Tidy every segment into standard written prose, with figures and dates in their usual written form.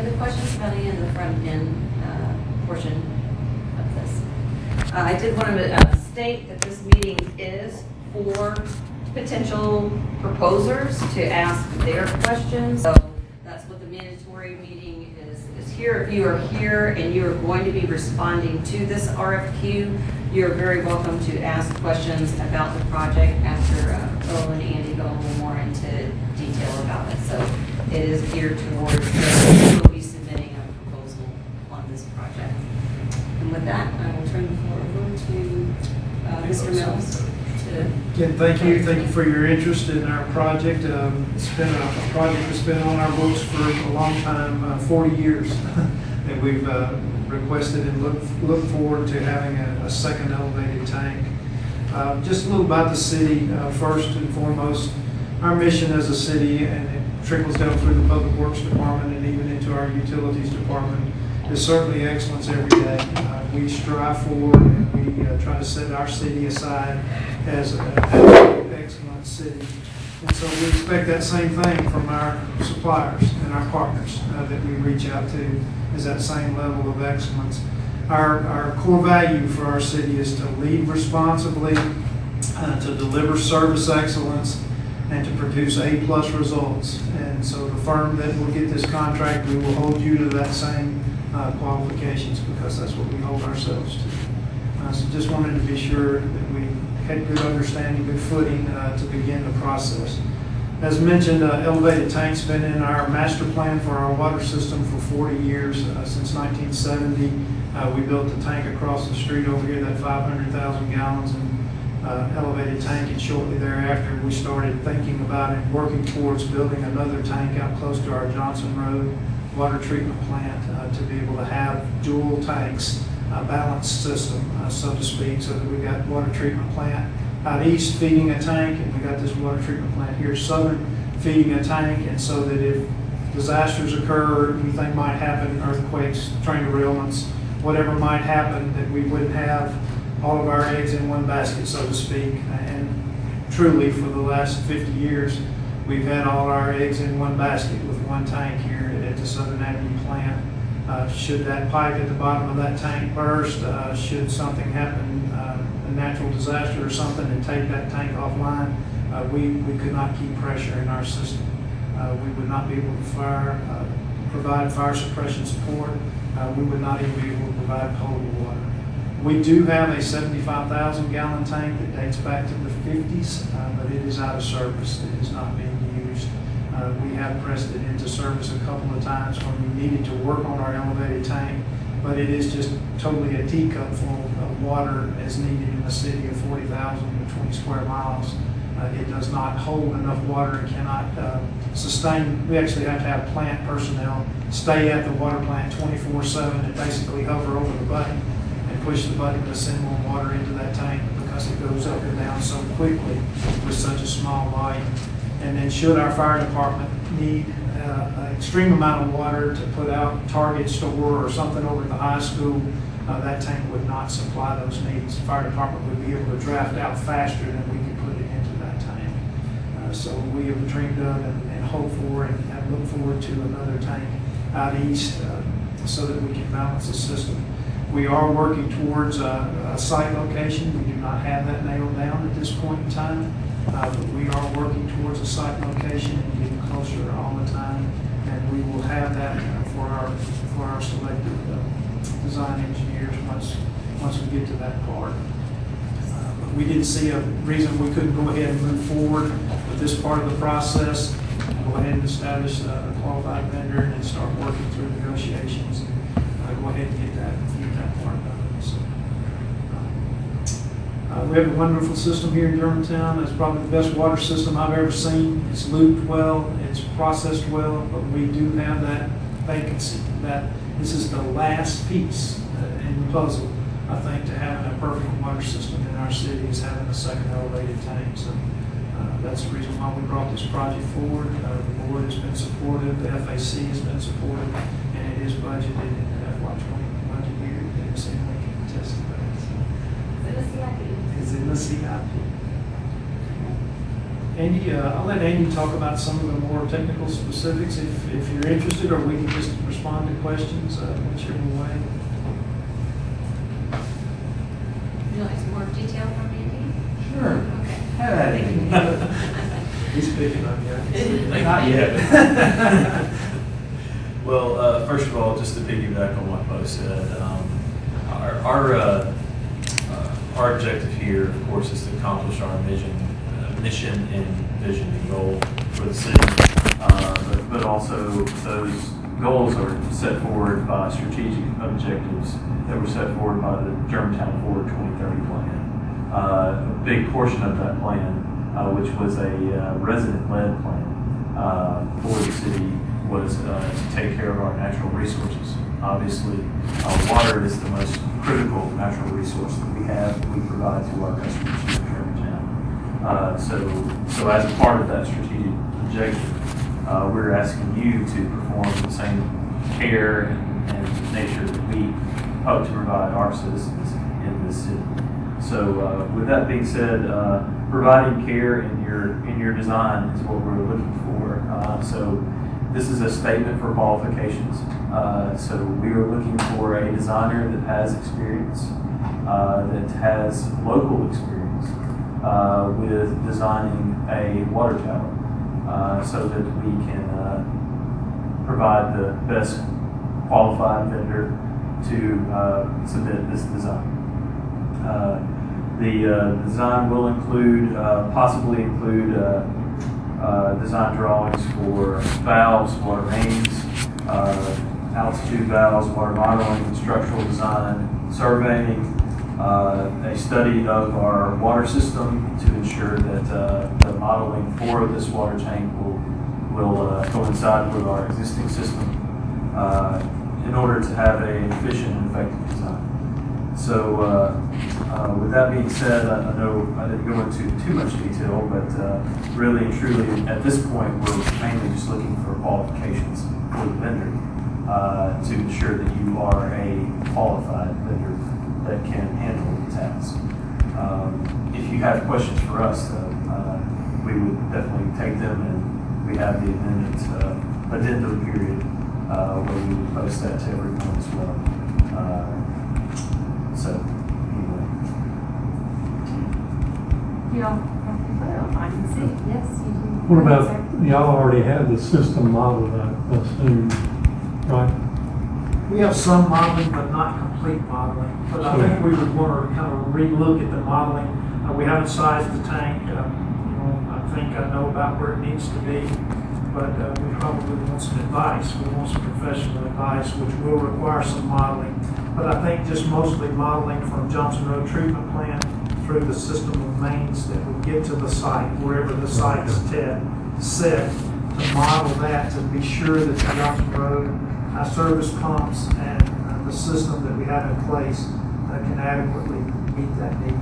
any other questions about any of the front end portion of this? I did want to state that this meeting is for potential proposers to ask their questions. So that's what the mandatory meeting is here. If you are here and you are going to be responding to this RFQ, you're very welcome to ask questions about the project after Earl and Andy go a little more into detail about it. So it is geared towards who will be submitting a proposal on this project. And with that, I will turn the floor over to Mr. Mills. Again, thank you for your interest in our project. It's been a project that's been on our books for a long time, 40 years, and we've requested and look forward to having a second elevated tank. Just a little about the city. First and foremost, our mission as a city, and it trickles down through the Public Works Department and even into our Utilities Department, is certainly excellence every day. We strive for and we try to set our city aside as an excellent city. And so we expect that same thing from our suppliers and our partners that we reach out to, is that same level of excellence. Our core value for our city is to lead responsibly, to deliver service excellence, and to produce A+ results. And so the firm that will get this contract, we will hold you to that same qualifications, because that's what we hold ourselves to. So just wanted to be sure that we had good understanding, good footing to begin the process. As mentioned, elevated tank's been in our master plan for our water system for 40 years, since 1970. We built the tank across the street over here, that 500,000 gallons, and elevated tank, and shortly thereafter we started thinking about and working towards building another tank out close to our Johnson Road water treatment plant to be able to have dual tanks, a balanced system, so to speak, so that we got water treatment plant out east feeding a tank, and we got this water treatment plant here southern feeding a tank, and so that if disasters occur, we think might happen, earthquakes, train derailments, whatever might happen, that we wouldn't have all of our eggs in one basket, so to speak. And truly, for the last 50 years, we've had all our eggs in one basket with one tank here at the Southern Avenue plant. Should that pipe at the bottom of that tank burst, should something happen, a natural disaster or something, and take that tank offline, we could not keep pressure in our system. We would not be able to provide fire suppression support. We would not even be able to provide potable water. We do have a 75,000 gallon tank that dates back to the 50s, but it is out of service. It is not being used. We have pressed it into service a couple of times when we needed to work on our elevated tank, but it is just totally a teacup full of water as needed in a city of 40,020 square miles. It does not hold enough water and cannot sustain. We actually have to have plant personnel stay at the water plant 24/7 and basically hover over the button and push the button to send more water into that tank, because it goes up and down so quickly with such a small volume. And then should our fire department need an extreme amount of water to put out Target store or something over at the high school, that tank would not supply those needs. The fire department would be able to draft out faster than we could put it into that tank. So we have dreamed of and hope for and look forward to another tank out east so that we can balance the system. We are working towards a site location. We do not have that nailed down at this point in time, but we are working towards a site location and getting closer all the time. And we will have that for our selected design engineers once we get to that part. But we didn't see a reason we couldn't go ahead and move forward with this part of the process. Go ahead and establish a qualified vendor and start working through negotiations. Go ahead and get that part done. So, we have a wonderful system here in Germantown. It's probably the best water system I've ever seen. It's looped well, it's processed well, but we do have that vacancy. That this is the last piece in the puzzle, I think, to having a perfect water system in our city, is having a second elevated tank. So that's the reason why we brought this project forward. The board has been supportive, the FAC has been supportive, and it is budgeted in the FY20 budget year. And so we can attest to that. So. Is it a CIP? Is in the CIP. Andy, I'll let Andy talk about some of the more technical specifics if you're interested, or we can just respond to questions, whichever way. Would you like some more detail from Andy? Sure. Okay. Have at it. He's picking on you. Not yet. Well, first of all, just to piggyback on what Bo said, our objective here, of course, is to accomplish our mission and vision and goal for the city. But also those goals are set forward by strategic objectives that were set forward by the Germantown Water 2030 plan. A big portion of that plan, which was a resident-led plan for the city, was to take care of our natural resources. Obviously, water is the most critical natural resource that we have, that we provide to our customers here in Germantown. So as a part of that strategic objective, we're asking you to perform the same care and nature that we hope to provide our citizens in this city. So with that being said, providing care in your design is what we're looking for. So this is a statement for qualifications. So we are looking for a designer that has experience, that has local experience with designing a water tower, so that we can provide the best qualified vendor to submit this design. The design will possibly include design drawings for valves, water mains, altitude valves, water modeling, structural design, surveying, a study of our water system to ensure that the modeling for this water tank will coincide with our existing system in order to have an efficient and effective design. So with that being said, I know I didn't go into too much detail, but really and truly at this point we're mainly just looking for qualifications for the vendor to ensure that you are a qualified vendor that can handle the task. If you have questions for us, we would definitely take them, and we have the addendum period where we would post that to everyone as well. So, anyway. Y'all I can see. Yes, you do. What about, y'all already have the system modeled, I assume, right? We have some modeling, but not complete modeling. But I think we would want to kind of relook at the modeling. We haven't sized the tank. I think I know about where it needs to be, but we probably want some advice. We want some professional advice, which will require some modeling. But I think just mostly modeling from Johnson Road Treatment Plant through the system of mains that will get to the site, wherever the site is set, to model that, to be sure that the Johnson Road service pumps and the system that we have in place can adequately meet that need,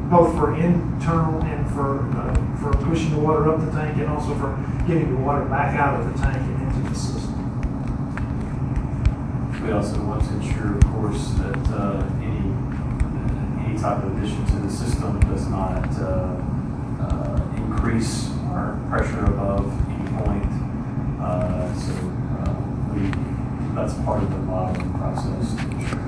both for internal and for pushing the water up the tank, and also for getting the water back out of the tank and into the system. We also want to ensure, of course, that any type of addition to the system does not increase our pressure above any point. That's part of the modeling process to ensure.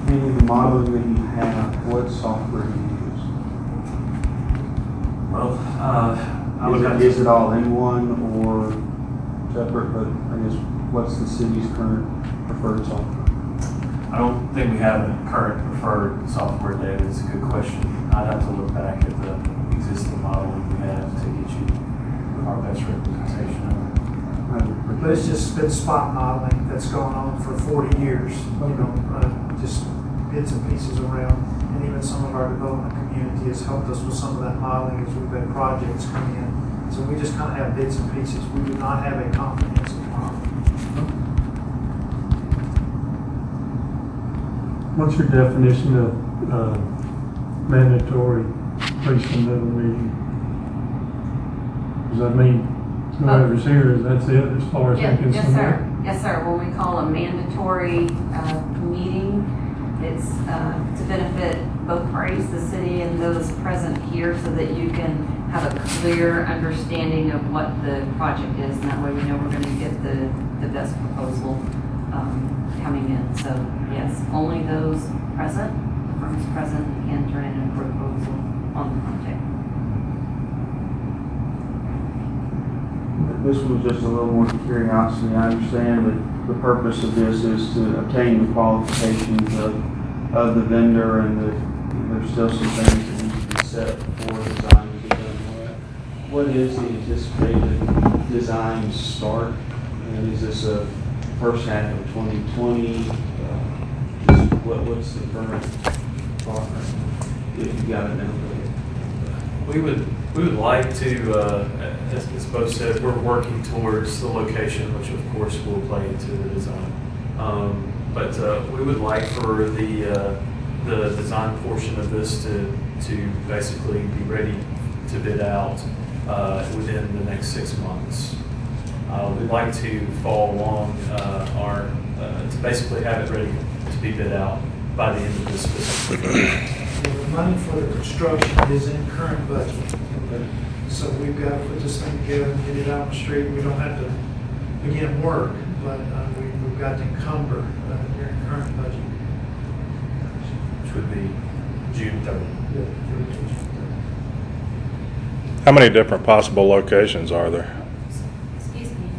Any of the modeling that you have, what software do you use? Well, I would have Is it all in one or separate? But I guess what's the city's current preferred software? I don't think we have a current preferred software, David. It's a good question. I'd have to look back at the existing modeling we have to get you our best representation of it. But it's just been spot modeling that's gone on for 40 years, just bits and pieces around. And even some of our development community has helped us with some of that modeling as we've had projects come in. So we just kind of have bits and pieces. We do not have a comprehensive model. What's your definition of mandatory pre-submittal meeting? Does that mean whoever's here, that's it as far as they can submit? Yes, sir. Yes, sir. When we call a mandatory meeting, It's to benefit both parties, the city and those present here, so that you can have a clear understanding of what the project is, and that way we know we're going to get the best proposal coming in. So yes, only those present, the firms present, can turn in a proposal on the project. This was just a little more curiosity. I understand that the purpose of this is to obtain the qualifications of the vendor, and that there's still some things that need to be set before design is done. What is the anticipated design start? And is this a first half of 2020? What's the current thought, if you got it down there? We would like to, as Bo said, we're working towards the location, which of course will play into the design. But we would like for the design portion of this to basically be ready to bid out within the next 6 months. We'd like to follow along to basically have it ready to be bid out by the end of this fiscal year. The money for the construction is in current budget. So we've got to put this thing together and get it out on the street. We don't have to begin work, but we've got to encumber during current budget. Which would be June 30th. How many different possible locations are there? Excuse me.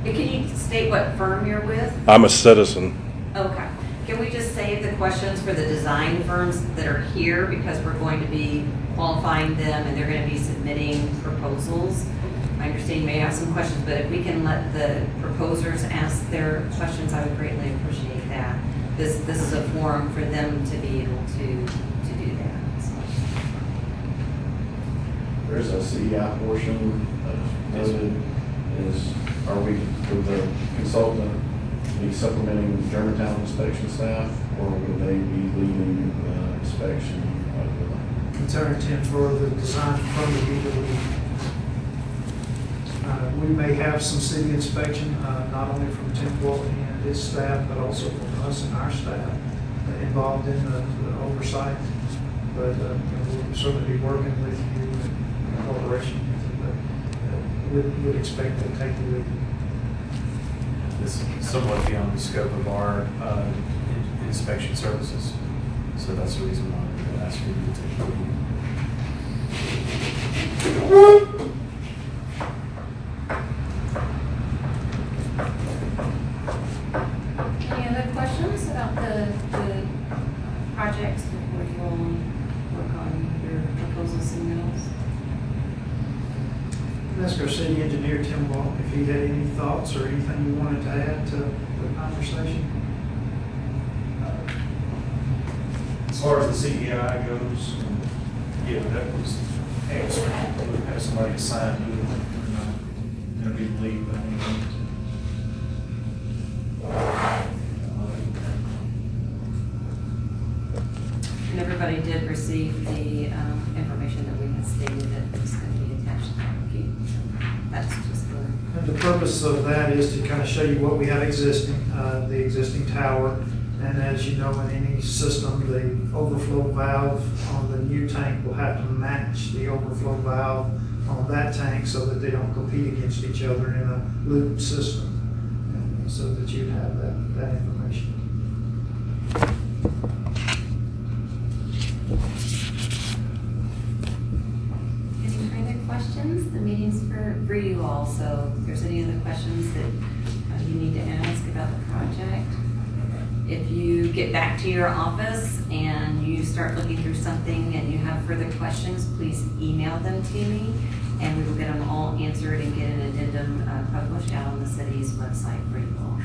Can you state what firm you're with? I'm a citizen. Okay. Can we just save the questions for the design firms that are here, because we're going to be qualifying them and they're going to be submitting proposals? I understand you may have some questions, but if we can let the proposers ask their questions, I would greatly appreciate that. This is a forum for them to be able to do that. So. There's a CDI portion noted. Are we, with the consultant, be supplementing Germantown inspection staff, or would they be leading the inspection of It's our intent for the design firm to be the lead. We may have some city inspection, not only from Tim Walton and his staff, but also from us and our staff involved in the oversight. But we'll certainly be working with you in cooperation with you, but would expect to take the lead. This is somewhat beyond the scope of our inspection services. So that's the reason why we asked you to take the lead. Any other questions about the projects before you all work on your proposal submittals? Ask our city engineer, Tim Walton, if he had any thoughts or anything you wanted to add to the conversation. As far as the CEI goes, yeah, that was excellent. We have somebody assigned to it, and going to be the lead. And everybody did receive the information that we had stated that was going to be attached to the application. So that's just the... And the purpose of that is to kind of show you what we have existing, the existing tower. And as you know, in any system, the overflow valve on the new tank will have to match the overflow valve on that tank so that they don't compete against each other in a loop system, and so that you'd have that information. Any further questions? The meeting's for you all, so if there's any other questions that you need to ask about the project, if you get back to your office and you start looking through something and you have further questions, please email them to me, and we will get them all answered and get an addendum published out on the city's website for you all.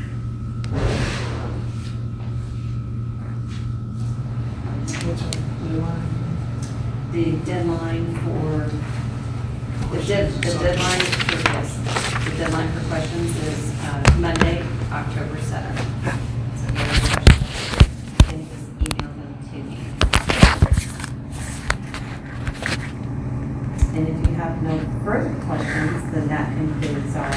What's the deadline? The deadline for the deadline for questions is Monday, October 7th. So if you have questions, then just email them to me. And if you have no further questions, then that concludes our